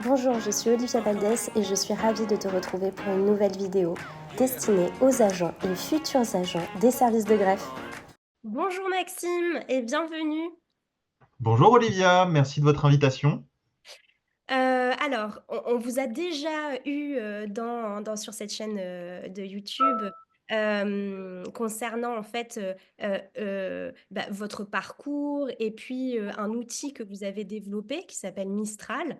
Bonjour, je suis Olivia Valdès et je suis ravie de te retrouver pour une nouvelle vidéo destinée aux agents et futurs agents des services de greffe. Bonjour Maxime et bienvenue. Bonjour Olivia, merci de votre invitation. On vous a déjà eu, sur cette chaîne, de YouTube, concernant en fait, votre parcours et puis, un outil que vous avez développé qui s'appelle Mistral.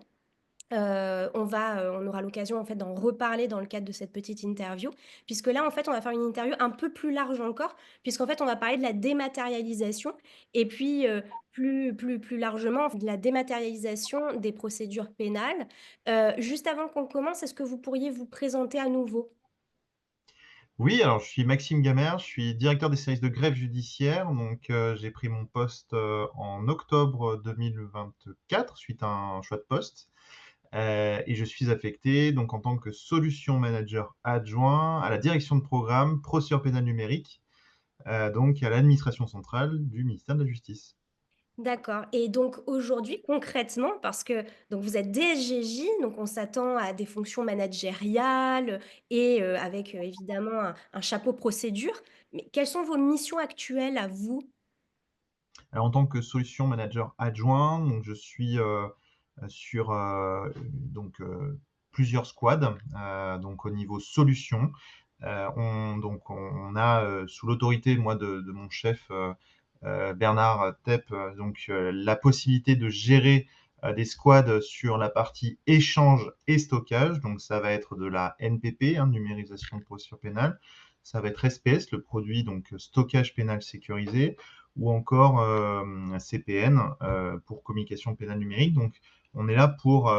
On aura l'occasion en fait d'en reparler dans le cadre de cette petite interview, puisque là en fait on va faire une interview un peu plus large encore, puisqu'en fait on va parler de la dématérialisation et puis, plus largement de la dématérialisation des procédures pénales. Juste avant qu'on commence, est-ce que vous pourriez vous présenter à nouveau? Oui, alors je suis Maxime Gamère, je suis directeur des services de greffe judiciaire. J'ai pris mon poste en octobre 2024 suite à un choix de poste. Et je suis affecté donc en tant que solution manager adjoint à la direction de programme procédure pénale numérique, donc à l'administration centrale du ministère de la Justice. D'accord, et donc aujourd'hui, concrètement, parce que donc vous êtes DSGJ, donc on s'attend à des fonctions managériales et avec, évidemment un chapeau procédure. Mais quelles sont vos missions actuelles à vous? Alors, en tant que solution manager adjoint, donc je suis sur plusieurs squads, donc au niveau solution. On a sous l'autorité moi de mon chef Bernard Tepp, la possibilité de gérer des squads sur la partie échange et stockage. Donc ça va être de la NPP, hein, numérisation de procédure pénale. Ça va être SPS, le produit donc stockage pénal sécurisé, ou encore CPN pour communication pénale numérique. Donc on est là pour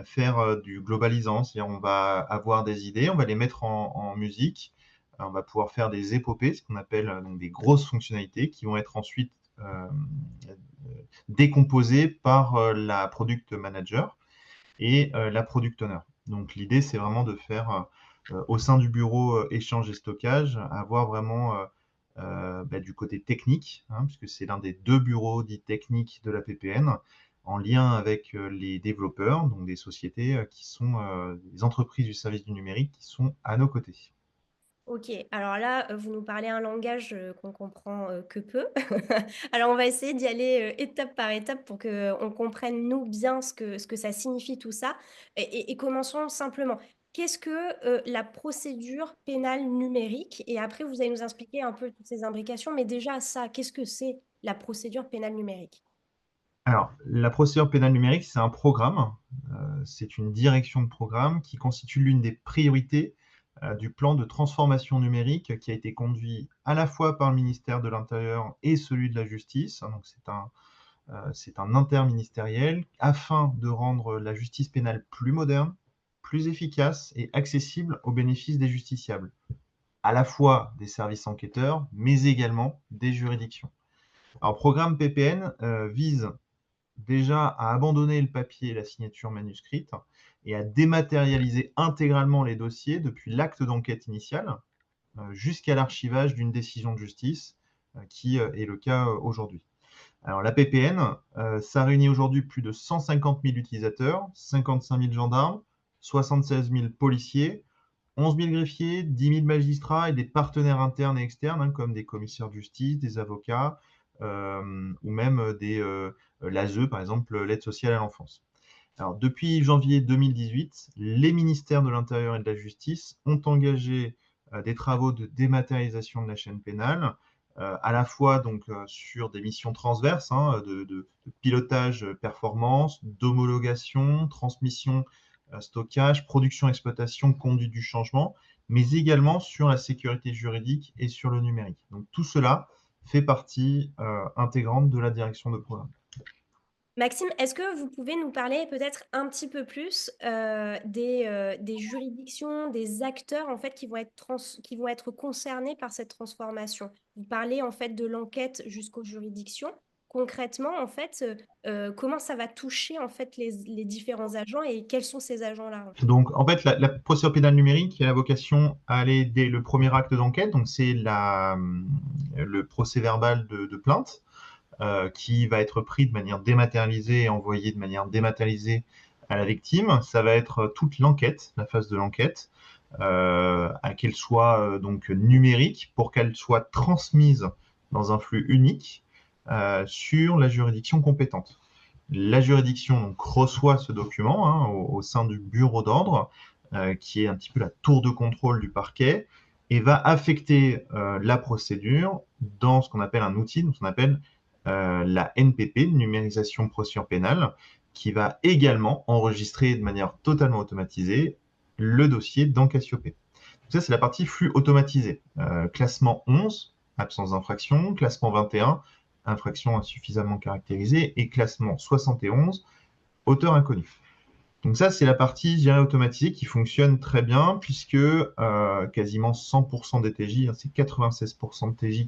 faire du globalisant, c'est-à-dire on va avoir des idées, on va les mettre en musique, on va pouvoir faire des épopées, ce qu'on appelle donc des grosses fonctionnalités qui vont être ensuite décomposées par la product manager et la product owner. Donc l'idée, c'est vraiment de faire au sein du bureau échange et stockage, avoir vraiment du côté technique, hein, puisque c'est l'un des deux bureaux dits techniques de la PPN, en lien avec les développeurs, donc des sociétés qui sont des entreprises du service du numérique qui sont à nos côtés. OK, alors là, vous nous parlez un langage, qu'on comprend, que peu. Alors on va essayer d'y aller, étape par étape pour qu'on comprenne nous bien ce que ça signifie tout ça et commençons simplement. Qu'est-ce que, la procédure pénale numérique? Et après vous allez nous expliquer un peu toutes ces imbrications, mais déjà ça, qu'est-ce que c'est la procédure pénale numérique? Alors, la procédure pénale numérique, c'est un programme, c'est une direction de programme qui constitue l'une des priorités du plan de transformation numérique qui a été conduit à la fois par le ministère de l'Intérieur et celui de la Justice. Donc, c'est un interministériel afin de rendre la justice pénale plus moderne, plus efficace et accessible au bénéfice des justiciables, à la fois des services enquêteurs, mais également des juridictions. Alors, programme PPN vise déjà à abandonner le papier et la signature manuscrite et à dématérialiser intégralement les dossiers depuis l'acte d'enquête initiale jusqu'à l'archivage d'une décision de justice, qui est le cas aujourd'hui. Alors la PPN, ça réunit aujourd'hui plus de 150 000 utilisateurs, 55 000 gendarmes, 76 000 policiers, 11 000 greffiers, 10 000 magistrats et des partenaires internes et externes, hein, comme des commissaires de justice, des avocats, ou même l'ASE, par exemple, l'aide sociale à l'enfance. Alors, depuis janvier 2018, les ministères de l'Intérieur et de la Justice ont engagé des travaux de dématérialisation de la chaîne pénale, à la fois sur des missions transverses, hein, de pilotage performance, d'homologation, transmission, stockage, production, exploitation, conduite du changement, mais également sur la sécurité juridique et sur le numérique. Donc tout cela fait partie intégrante de la direction de programme. Maxime, est-ce que vous pouvez nous parler peut-être un petit peu plus, des juridictions, des acteurs en fait qui vont être concernés par cette transformation? Vous parlez en fait de l'enquête jusqu'aux juridictions. Concrètement en fait, comment ça va toucher en fait les différents agents et quels sont ces agents-là en fait? Donc, en fait, la procédure pénale numérique a vocation à aller dès le premier acte d'enquête, donc c'est le procès verbal de plainte, qui va être pris de manière dématérialisée et envoyé de manière dématérialisée à la victime, ça va être toute l'enquête, la phase de l'enquête, à qu'elle soit donc numérique pour qu'elle soit transmise dans un flux unique sur la juridiction compétente. La juridiction donc, reçoit ce document hein, au sein du bureau d'ordre, qui est un petit peu la tour de contrôle du parquet, et va affecter la procédure dans ce qu'on appelle un outil, donc ce qu'on appelle la NPP, numérisation procédure pénale, qui va également enregistrer de manière totalement automatisée le dossier dans Cassiopée. Donc ça, c'est la partie flux automatisé. Classement 11, absence d'infraction. Classement 21, infraction insuffisamment caractérisée. Et classement 71, auteur inconnu. Donc ça, c'est la partie, je dirais, automatisée qui fonctionne très bien puisque quasiment 100% des TJ, hein, c'est 96% de TJ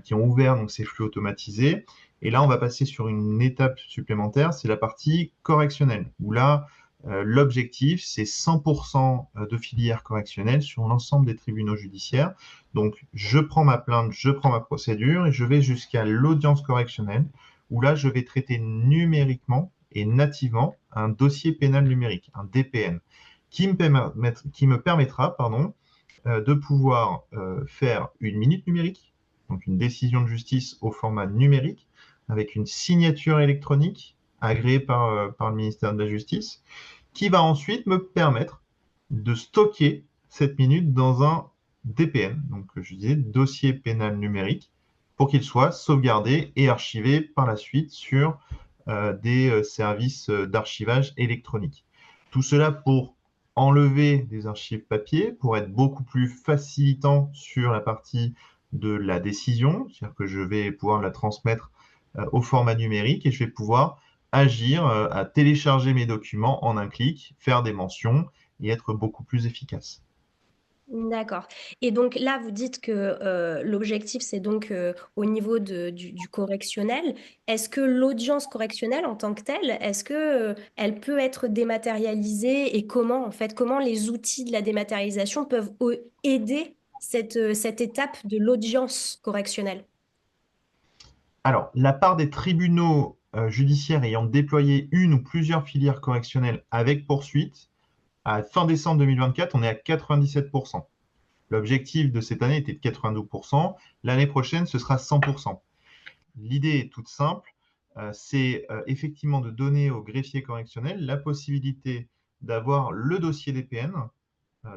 qui ont ouvert donc, ces flux automatisés. Et là, on va passer sur une étape supplémentaire, c'est la partie correctionnelle, où là, l'objectif, c'est 100% de filière correctionnelle sur l'ensemble des tribunaux judiciaires. Donc, je prends ma plainte, je prends ma procédure et je vais jusqu'à l'audience correctionnelle, où là, je vais traiter numériquement et nativement un dossier pénal numérique, un DPN, qui me permettra de pouvoir faire une minute numérique, donc une décision de justice au format numérique, avec une signature électronique agréée par le ministère de la Justice, qui va ensuite me permettre de stocker cette minute dans un DPN, donc je disais dossier pénal numérique, pour qu'il soit sauvegardé et archivé par la suite sur des services d'archivage électronique. Tout cela pour enlever des archives papier, pour être beaucoup plus facilitant sur la partie de la décision, c'est-à-dire que je vais pouvoir la transmettre au format numérique et je vais pouvoir agir à télécharger mes documents en un clic, faire des mentions et être beaucoup plus efficace. D'accord. Et donc là, vous dites que l'objectif, c'est donc au niveau du correctionnel. Est-ce que l'audience correctionnelle en tant que telle, est-ce que elle peut être dématérialisée et comment, en fait, comment les outils de la dématérialisation peuvent aider cette étape de l'audience correctionnelle? Alors, la part des tribunaux judiciaires ayant déployé une ou plusieurs filières correctionnelles avec poursuite, à fin décembre 2024, on est à 97%. L'objectif de cette année était de 92%. L'année prochaine, ce sera 100%. L'idée est toute simple. C'est effectivement de donner au greffier correctionnel la possibilité d'avoir le dossier DPN,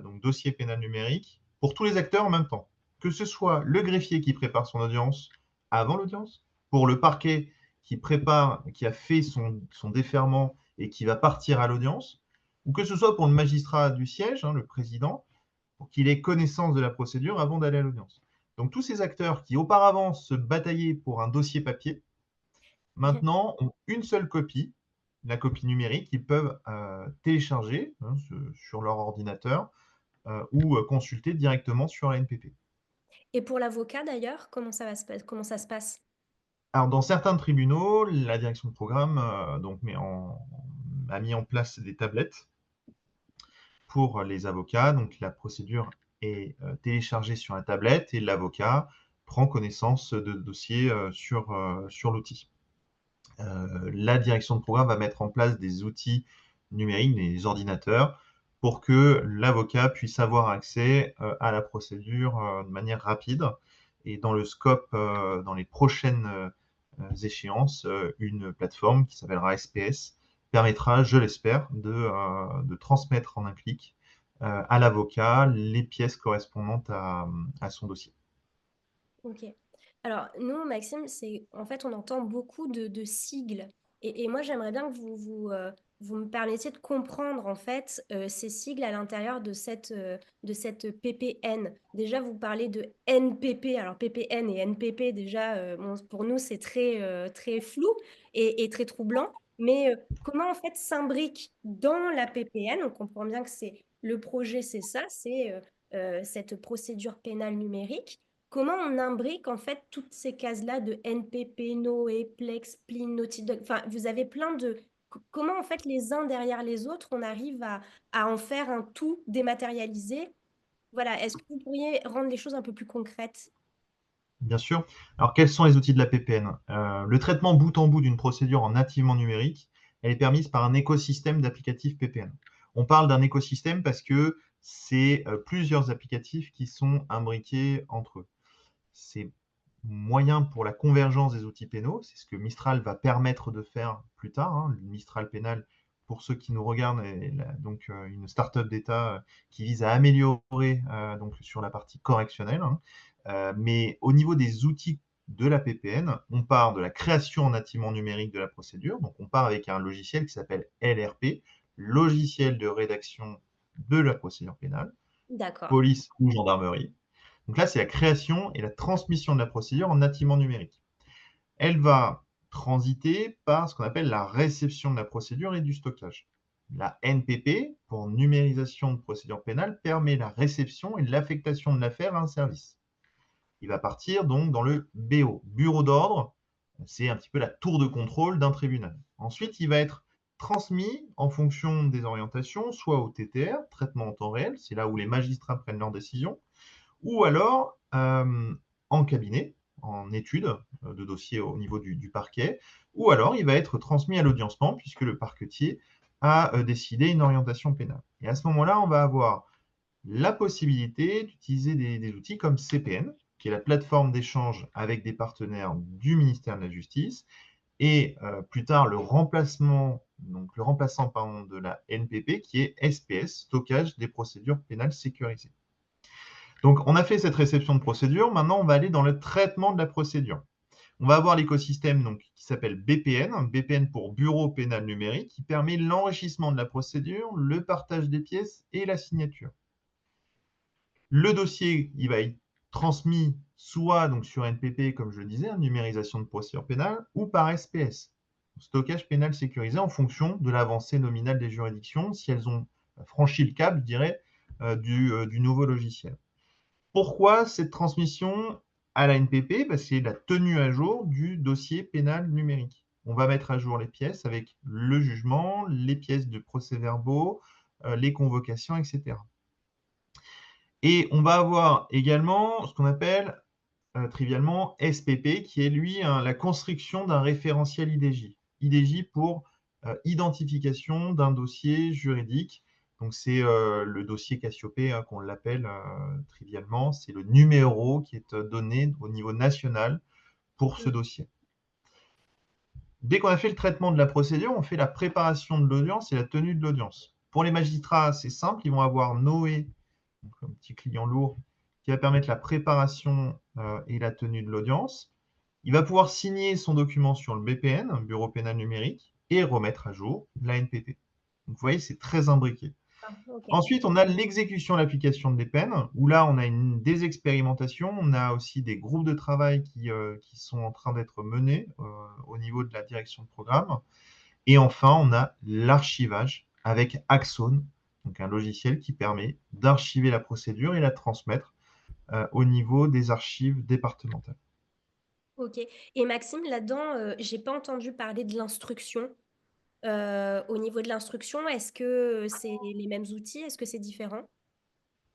donc dossier pénal numérique, pour tous les acteurs en même temps. Que ce soit le greffier qui prépare son audience avant l'audience, pour le parquet qui prépare, qui a fait son déferment et qui va partir à l'audience, ou que ce soit pour le magistrat du siège, hein, le président, pour qu'il ait connaissance de la procédure avant d'aller à l'audience. Donc tous ces acteurs qui auparavant se bataillaient pour un dossier papier, maintenant ont une seule copie, la copie numérique, qu'ils peuvent télécharger hein, sur leur ordinateur ou consulter directement sur la NPP. Et pour l'avocat d'ailleurs, comment ça se passe? Alors, dans certains tribunaux, la direction de programme a mis en place des tablettes pour les avocats. Donc, la procédure est téléchargée sur la tablette et l'avocat prend connaissance de dossier sur l'outil. La direction de programme va mettre en place des outils numériques, des ordinateurs, pour que l'avocat puisse avoir accès à la procédure de manière rapide. Et dans le scope, dans les prochaines échéances, une plateforme qui s'appellera SPS permettra, je l'espère, de transmettre en un clic à l'avocat les pièces correspondantes à son dossier. Ok. Alors, nous, Maxime, en fait, on entend beaucoup de sigles. Et moi, j'aimerais bien que vous me permettiez de comprendre, en fait, ces sigles à l'intérieur de cette PPN. Déjà, vous parlez de NPP. Alors, PPN et NPP, déjà, bon, pour nous, c'est très flou et très troublant. Mais comment, en fait, s'imbrique dans la PPN? On comprend bien que le projet, c'est ça, c'est cette procédure pénale numérique. Comment on imbrique en fait toutes ces cases-là de NPP, Noé, Plex, Plin, Naughty Dog. Enfin, vous avez plein de... Comment en fait les uns derrière les autres, on arrive à en faire un tout dématérialisé? Voilà, est-ce que vous pourriez rendre les choses un peu plus concrètes? Bien sûr. Alors, quels sont les outils de la PPN? Le traitement bout en bout d'une procédure en nativement numérique elle est permise par un écosystème d'applicatifs PPN. On parle d'un écosystème parce que c'est plusieurs applicatifs qui sont imbriqués entre eux. C'est moyen pour la convergence des outils pénaux, c'est ce que Mistral va permettre de faire plus tard. Hein. Le Mistral pénal, pour ceux qui nous regardent, est donc une start-up d'État qui vise à améliorer donc sur la partie correctionnelle. Hein. Mais au niveau des outils de la PPN, on part de la création nativement numérique de la procédure. Donc on part avec un logiciel qui s'appelle LRP, logiciel de rédaction de la procédure pénale, D'accord. police ou gendarmerie. Donc là, c'est la création et la transmission de la procédure en nativement numérique. Elle va transiter par ce qu'on appelle la réception de la procédure et du stockage. La NPP, pour numérisation de procédure pénale, permet la réception et l'affectation de l'affaire à un service. Il va partir donc dans le BO, bureau d'ordre, c'est un petit peu la tour de contrôle d'un tribunal. Ensuite, il va être transmis en fonction des orientations, soit au TTR, traitement en temps réel, c'est là où les magistrats prennent leurs décisions, ou alors en cabinet, en étude de dossier au niveau du parquet, ou alors il va être transmis à l'audiencement puisque le parquetier a décidé une orientation pénale. Et à ce moment-là, on va avoir la possibilité d'utiliser des outils comme CPN, qui est la plateforme d'échange avec des partenaires du ministère de la Justice, et plus tard le remplaçant pardon, de la NPP, qui est SPS, stockage des procédures pénales sécurisées. Donc, on a fait cette réception de procédure. Maintenant, on va aller dans le traitement de la procédure. On va avoir l'écosystème donc, qui s'appelle BPN, BPN pour Bureau pénal numérique, qui permet l'enrichissement de la procédure, le partage des pièces et la signature. Le dossier, il va être transmis soit donc, sur NPP, comme je le disais, numérisation de procédure pénale, ou par SPS, stockage pénal sécurisé en fonction de l'avancée nominale des juridictions, si elles ont franchi le cap, je dirais, du nouveau logiciel. Pourquoi cette transmission à la NPP? C'est la tenue à jour du dossier pénal numérique. On va mettre à jour les pièces avec le jugement, les pièces de procès-verbaux, les convocations, etc. Et on va avoir également ce qu'on appelle trivialement SPP, qui est lui la construction d'un référentiel IDJ. IDJ pour identification d'un dossier juridique. Donc c'est le dossier Cassiopée hein, qu'on l'appelle trivialement. C'est le numéro qui est donné au niveau national pour ce Mmh. dossier. Dès qu'on a fait le traitement de la procédure, on fait la préparation de l'audience et la tenue de l'audience. Pour les magistrats, c'est simple, ils vont avoir Noé, donc un petit client lourd, qui va permettre la préparation et la tenue de l'audience. Il va pouvoir signer son document sur le BPN, Bureau pénal numérique, et remettre à jour la NPP. Donc, vous voyez, c'est très imbriqué. Ah, OK. Ensuite, on a l'exécution et l'application des peines, où là, on a des expérimentations, on a aussi des groupes de travail qui sont en train d'être menés au niveau de la direction de programme. Et enfin, on a l'archivage avec Axone, donc un logiciel qui permet d'archiver la procédure et la transmettre au niveau des archives départementales. OK, et Maxime, là-dedans, j'ai pas entendu parler de l'instruction. Au niveau de l'instruction, est-ce que c'est les mêmes outils? Est-ce que c'est différent?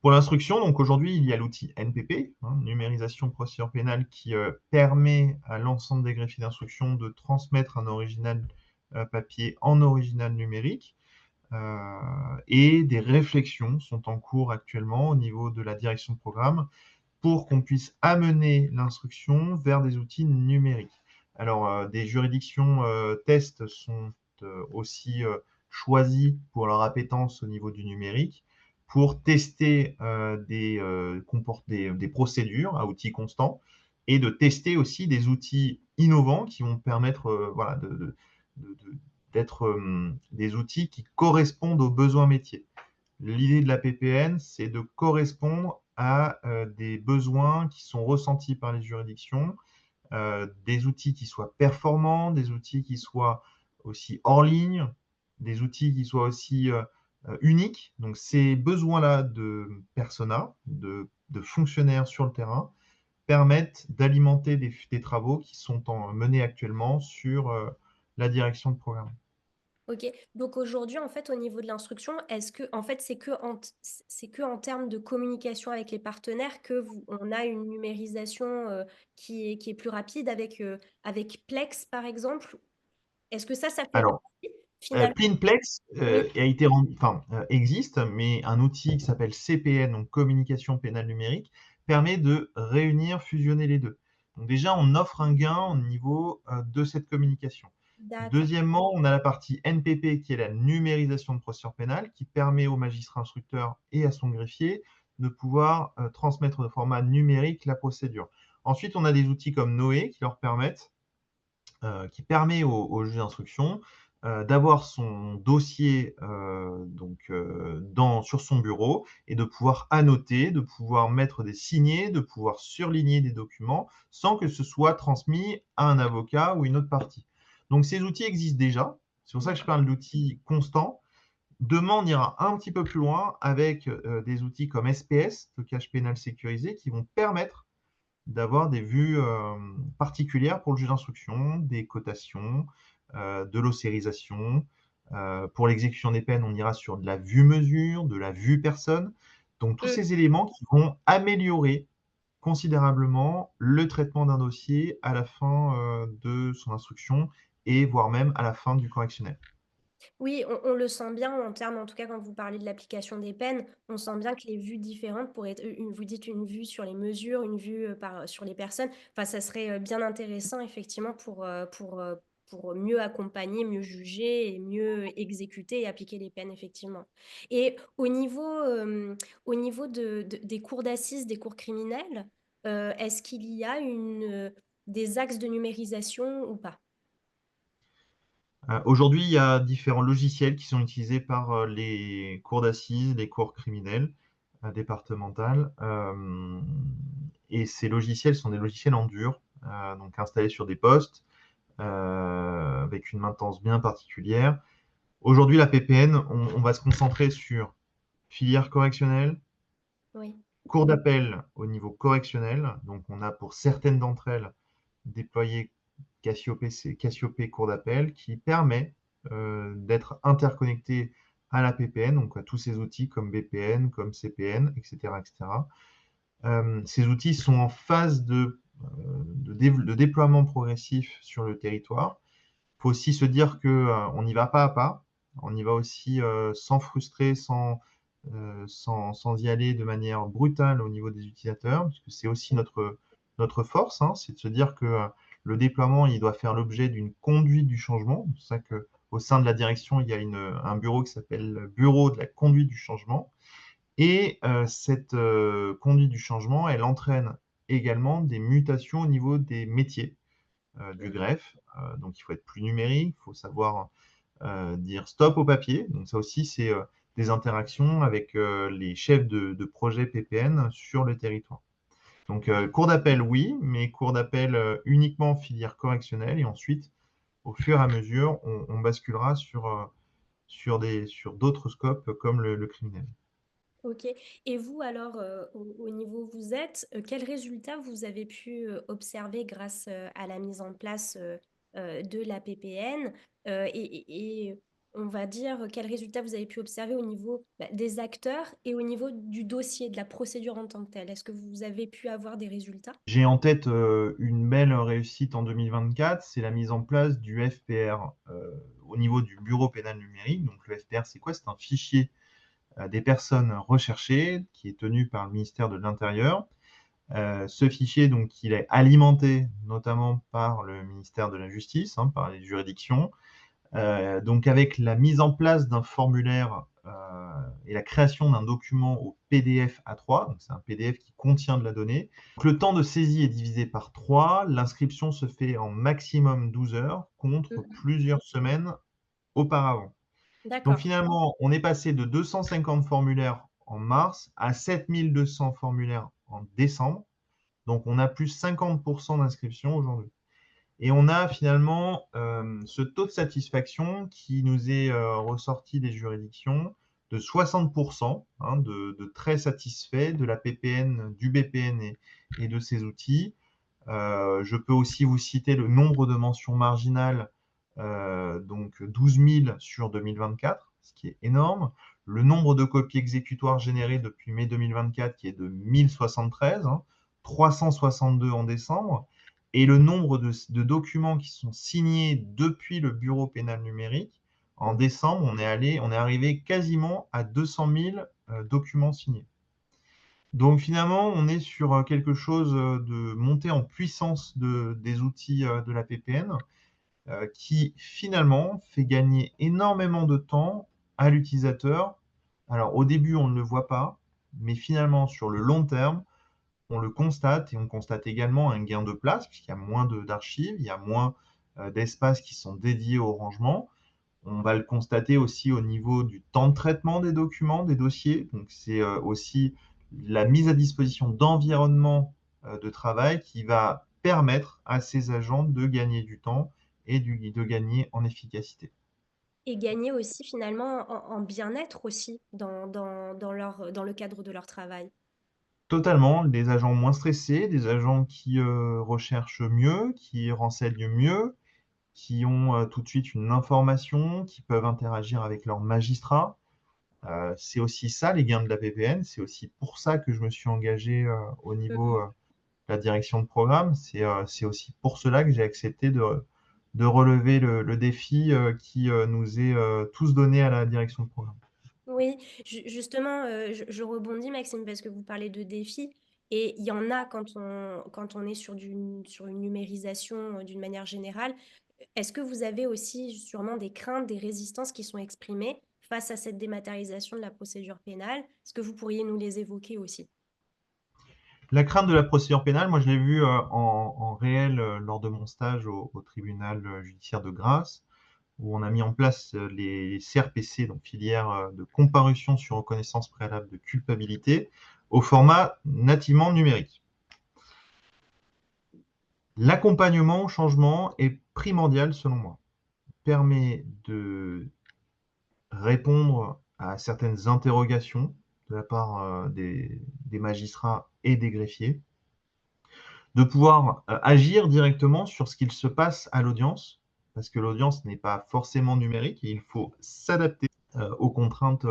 Pour l'instruction, donc aujourd'hui, il y a l'outil NPP, hein, numérisation de procédure pénale, qui permet à l'ensemble des greffiers d'instruction de transmettre un original papier en original numérique. Et des réflexions sont en cours actuellement au niveau de la direction de programme pour qu'on puisse amener l'instruction vers des outils numériques. Alors, des juridictions tests sont aussi choisies pour leur appétence au niveau du numérique pour tester des procédures à outils constants et de tester aussi des outils innovants qui vont permettre voilà, d'être des outils qui correspondent aux besoins métiers. L'idée de la PPN, c'est de correspondre à des besoins qui sont ressentis par les juridictions, des outils qui soient performants, des outils qui soient aussi hors ligne, des outils qui soient aussi uniques. Donc ces besoins-là de persona, de fonctionnaires sur le terrain, permettent d'alimenter des travaux qui sont menés actuellement sur la direction de programme. OK, donc aujourd'hui, en fait, au niveau de l'instruction, est-ce que en fait, c'est que en termes de communication avec les partenaires que vous on a une numérisation, qui est plus rapide avec, avec Plex, par exemple? Est-ce que ça fait Alors, partie? Finalement, Cleanplex oui, existe, mais un outil qui s'appelle CPN, donc communication pénale numérique, permet de réunir, fusionner les deux. Donc déjà, on offre un gain au niveau de cette communication. d'accord. Deuxièmement, on a la partie NPP qui est la numérisation de procédure pénale, qui permet au magistrat instructeur et à son greffier de pouvoir transmettre de format numérique la procédure. Ensuite, on a des outils comme Noé qui leur permettent qui permet au juge d'instruction d'avoir son dossier sur son bureau et de pouvoir annoter, de pouvoir mettre des signés, de pouvoir surligner des documents sans que ce soit transmis à un avocat ou une autre partie. Donc ces outils existent déjà. C'est pour ça que je parle d'outils constants. Demain, on ira un petit peu plus loin avec des outils comme SPS, stockage pénal sécurisé, qui vont permettre d'avoir des vues particulières pour le juge d'instruction, des cotations, de l'ossérisation. Pour l'exécution des peines, on ira sur de la vue mesure, de la vue personne. Donc tous Mm. ces éléments qui vont améliorer considérablement le traitement d'un dossier à la fin de son instruction et voire même à la fin du correctionnel. Oui, on le sent bien en termes, en tout cas quand vous parlez de l'application des peines, on sent bien que les vues différentes pourraient être, vous dites une vue sur les mesures, une vue sur les personnes. Enfin, ça serait bien intéressant effectivement pour mieux accompagner, mieux juger et mieux exécuter et appliquer les peines effectivement. Et au niveau des cours d'assises, des cours criminels, est-ce qu'il y a des axes de numérisation ou pas? Aujourd'hui, il y a différents logiciels qui sont utilisés par les cours d'assises, les cours criminels départementales. Et ces logiciels sont des logiciels en dur, donc installés sur des postes, avec une maintenance bien particulière. Aujourd'hui, la PPN, on va se concentrer sur filière correctionnelle, Oui, cours d'appel au niveau correctionnel. Donc, on a pour certaines d'entre elles déployé Cassiope cours d'appel qui permet d'être interconnecté à la PPN, donc à tous ces outils comme BPN, comme CPN, etc. etc. Ces outils sont en phase de déploiement progressif sur le territoire. Il faut aussi se dire qu'on n'y va pas à pas, on y va aussi sans frustrer, sans y aller de manière brutale au niveau des utilisateurs, parce que c'est aussi notre force, hein, c'est de se dire que le déploiement, il doit faire l'objet d'une conduite du changement. C'est ça qu'au sein de la direction, il y a un bureau qui s'appelle le Bureau de la conduite du changement. Et cette conduite du changement, elle entraîne également des mutations au niveau des métiers du mhm, greffe. Donc, il faut être plus numérique, il faut savoir dire stop au papier. Donc, ça aussi, c'est des interactions avec les chefs de projet PPN sur le territoire. Donc, cours d'appel, oui, mais cours d'appel uniquement filière correctionnelle. Et ensuite, au fur et à mesure, on basculera sur d'autres scopes comme le criminel. ok. Et vous, alors, au niveau où vous êtes, quels résultats vous avez pu observer grâce à la mise en place de la PPN et on va dire, quels résultats vous avez pu observer au niveau des acteurs et au niveau du dossier, de la procédure en tant que telle? Est-ce que vous avez pu avoir des résultats? J'ai en tête une belle réussite en 2024, c'est la mise en place du FPR au niveau du bureau pénal numérique. Donc le FPR, c'est quoi? C'est un fichier des personnes recherchées qui est tenu par le ministère de l'Intérieur. Ce fichier, donc, il est alimenté notamment par le ministère de la Justice, hein, par les juridictions. Donc avec la mise en place d'un formulaire et la création d'un document au PDF A3, donc c'est un PDF qui contient de la donnée. Donc, le temps de saisie est divisé par 3, l'inscription se fait en maximum 12 heures contre Mhm. plusieurs semaines auparavant. Donc D'accord. finalement, on est passé de 250 formulaires en mars à 7200 formulaires en décembre. Donc on a plus 50% d'inscription aujourd'hui. Et on a finalement ce taux de satisfaction qui nous est ressorti des juridictions de 60%, hein, de très satisfaits de la PPN, du BPN et de ses outils. Je peux aussi vous citer le nombre de mentions marginales, donc 12 000 sur 2024, ce qui est énorme. Le nombre de copies exécutoires générées depuis mai 2024 qui est de 1073, hein, 362 en décembre, et le nombre de documents qui sont signés depuis le bureau pénal numérique En décembre, on est arrivé quasiment à 200 000 documents signés. Donc finalement, on est sur quelque chose de montée en puissance des outils de la PPN qui finalement fait gagner énormément de temps à l'utilisateur. Alors au début, on ne le voit pas, mais finalement, sur le long terme, on le constate et on constate également un gain de place puisqu'il y a moins d'archives, il y a moins d'espaces qui sont dédiés au rangement. On va le constater aussi au niveau du temps de traitement des documents, des dossiers. Donc, c'est aussi la mise à disposition d'environnements de travail qui va permettre à ces agents de gagner du temps et de gagner en efficacité. Et gagner aussi finalement en bien-être aussi dans le cadre de leur travail. Totalement, des agents moins stressés, des agents qui recherchent mieux, qui renseignent mieux, qui ont tout de suite une information, qui peuvent interagir avec leurs magistrats. C'est aussi ça les gains de la PPN. C'est aussi pour ça que je me suis engagé au niveau Mhm. de la direction de programme. C'est aussi pour cela que j'ai accepté de relever le défi qui nous est tous donné à la direction de programme. Oui, justement, je rebondis, Maxime, parce que vous parlez de défis. Et il y en a quand on est sur une numérisation d'une manière générale. Est-ce que vous avez aussi sûrement des craintes, des résistances qui sont exprimées face à cette dématérialisation de la procédure pénale? Est-ce que vous pourriez nous les évoquer aussi? La crainte de la procédure pénale, moi je l'ai vu en réel lors de mon stage au tribunal judiciaire de Grasse, où on a mis en place les CRPC, donc filières de comparution sur reconnaissance préalable de culpabilité, au format nativement numérique. L'accompagnement au changement est primordial selon moi. Il permet de répondre à certaines interrogations de la part des magistrats et des greffiers, de pouvoir agir directement sur ce qu'il se passe à l'audience, parce que l'audience n'est pas forcément numérique et il faut s'adapter aux contraintes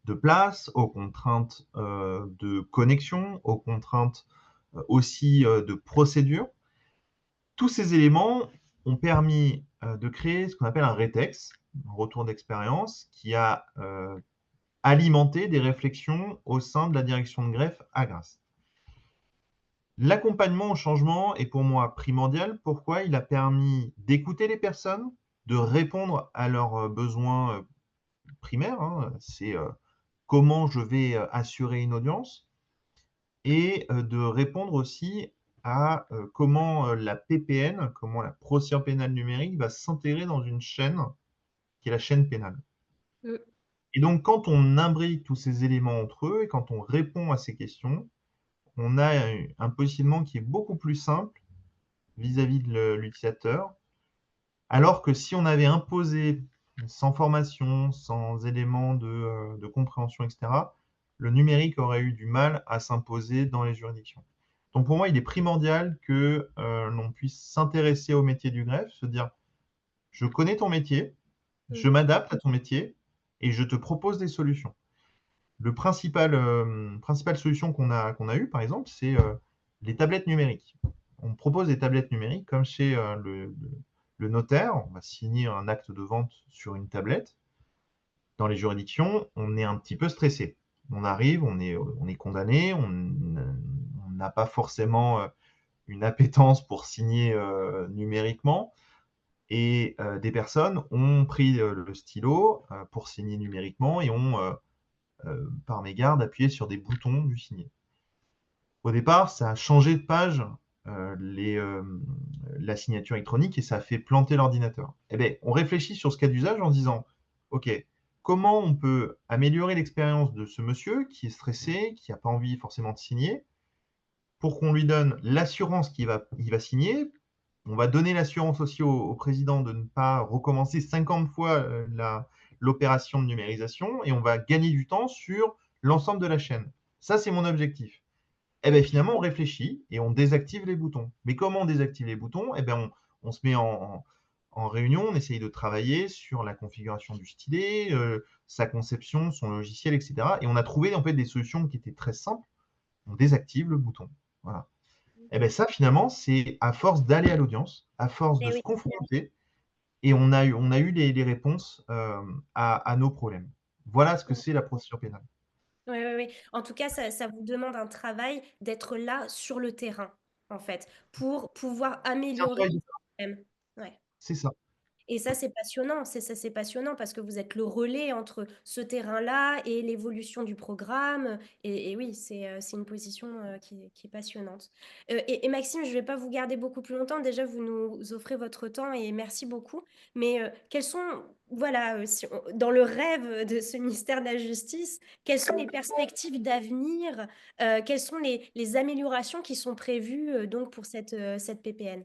de place, aux contraintes de connexion, aux contraintes aussi de procédure. Tous ces éléments ont permis de créer ce qu'on appelle un rétex, un retour d'expérience, qui a alimenté des réflexions au sein de la direction de greffe à Grasse. L'accompagnement au changement est pour moi primordial. Pourquoi? Il a permis d'écouter les personnes, de répondre à leurs besoins primaires. Hein. C'est comment je vais assurer une audience et de répondre aussi à comment la PPN, comment la procédure pénale numérique va s'intégrer dans une chaîne qui est la chaîne pénale. Mm. Et donc, quand on imbrique tous ces éléments entre eux et quand on répond à ces questions, on a un positionnement qui est beaucoup plus simple vis-à-vis de l'utilisateur, alors que si on avait imposé sans formation, sans éléments de compréhension, etc., le numérique aurait eu du mal à s'imposer dans les juridictions. Donc pour moi, il est primordial que l'on puisse s'intéresser au métier du greffe, se dire, je connais ton métier, je Mhm. m'adapte à ton métier et je te propose des solutions. Principale solution qu'on a eue, par exemple, c'est les tablettes numériques. On propose des tablettes numériques comme chez le notaire. On va signer un acte de vente sur une tablette. Dans les juridictions, on est un petit peu stressé. On arrive, on est condamné, on n'a pas forcément une appétence pour signer numériquement. Et des personnes ont pris le stylo pour signer numériquement et ont par mégarde appuyé sur des boutons du signet. Au départ, ça a changé de page la signature électronique et ça a fait planter l'ordinateur. Eh bien, on réfléchit sur ce cas d'usage en disant, OK, comment on peut améliorer l'expérience de ce monsieur qui est stressé, qui n'a pas envie forcément de signer, pour qu'on lui donne l'assurance il va signer. On va donner l'assurance aussi au président de ne pas recommencer 50 fois l'opération de numérisation et on va gagner du temps sur l'ensemble de la chaîne. Ça, c'est mon objectif. Eh bien, finalement, on réfléchit et on désactive les boutons. Mais comment on désactive les boutons? Eh bien, on se met en réunion, on essaye de travailler sur la configuration du stylet, sa conception, son logiciel, etc. Et on a trouvé en fait des solutions qui étaient très simples. On désactive le bouton. Voilà. Et bien ça, finalement, c'est à force d'aller à l'audience, à force de Eh se oui. confronter et on a eu les réponses, à nos problèmes. Voilà ce que c'est la procédure pénale. Oui, oui, oui. En tout cas, ça vous demande un travail d'être là sur le terrain, en fait, pour pouvoir C'est un améliorer travail le de système. Ouais. c'est ça. Et ça, c'est passionnant, c'est passionnant parce que vous êtes le relais entre ce terrain-là et l'évolution du programme et oui, c'est une position, qui est passionnante. Et Maxime, je ne vais pas vous garder beaucoup plus longtemps. Déjà, vous nous offrez votre temps et merci beaucoup. Mais, quels sont voilà, si on dans le rêve de ce ministère de la justice, quelles sont les perspectives d'avenir? Quelles sont les améliorations qui sont prévues, donc pour cette PPN?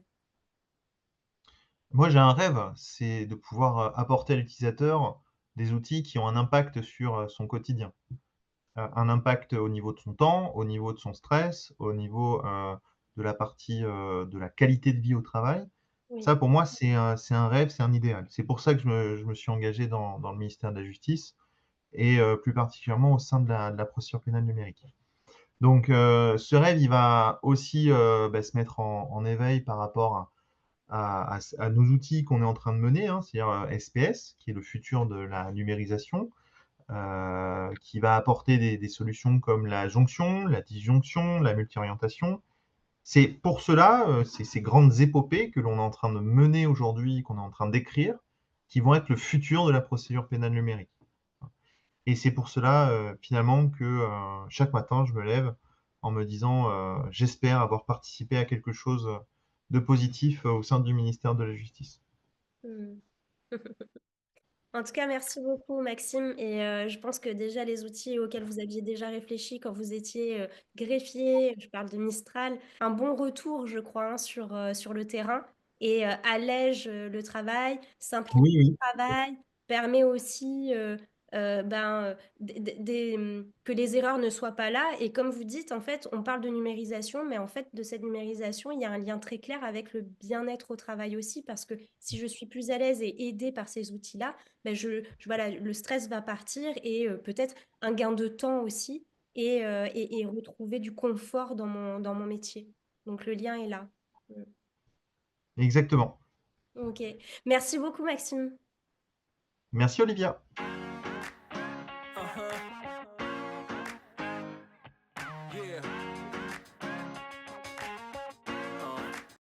Moi, j'ai un rêve, c'est de pouvoir, apporter à l'utilisateur des outils qui ont un impact sur, son quotidien. Un impact au niveau de son temps, au niveau de son stress, au niveau, de la partie, de la qualité de vie au travail. Oui. Ça, pour moi, c'est un rêve, c'est un idéal. C'est pour ça que je me suis engagé dans le ministère de la justice et plus particulièrement au sein de la procédure pénale numérique. Donc ce rêve, il va aussi, se mettre en éveil par rapport à nos outils qu'on est en train de mener, hein, c'est-à-dire, SPS, qui est le futur de la numérisation, qui va apporter des solutions comme la jonction, la disjonction, la multi-orientation. C'est pour cela, c'est ces grandes épopées que l'on est en train de mener aujourd'hui, qu'on est en train d'écrire, qui vont être le futur de la procédure pénale numérique. Et c'est pour cela, finalement, que chaque matin, je me lève en me disant, j'espère avoir participé à quelque chose de positif au sein du ministère de la Justice. Mmh. En tout cas, merci beaucoup, Maxime. Et je pense que déjà les outils auxquels vous aviez déjà réfléchi quand vous étiez greffier, je parle de Mistral, un bon retour, je crois, hein, sur le terrain et allège le travail, simplifie Oui, oui. le travail, permet aussi que les erreurs ne soient pas là. Et comme vous dites, en fait, on parle de numérisation, mais en fait, de cette numérisation, il y a un lien très clair avec le bien-être au travail aussi, parce que si je suis plus à l'aise et aidée par ces outils-là, ben voilà, le stress va partir et peut-être un gain de temps aussi et retrouver du confort dans mon métier. Donc le lien est là. Mm. Exactement. Ok. Merci beaucoup, Maxime. Merci Olivia.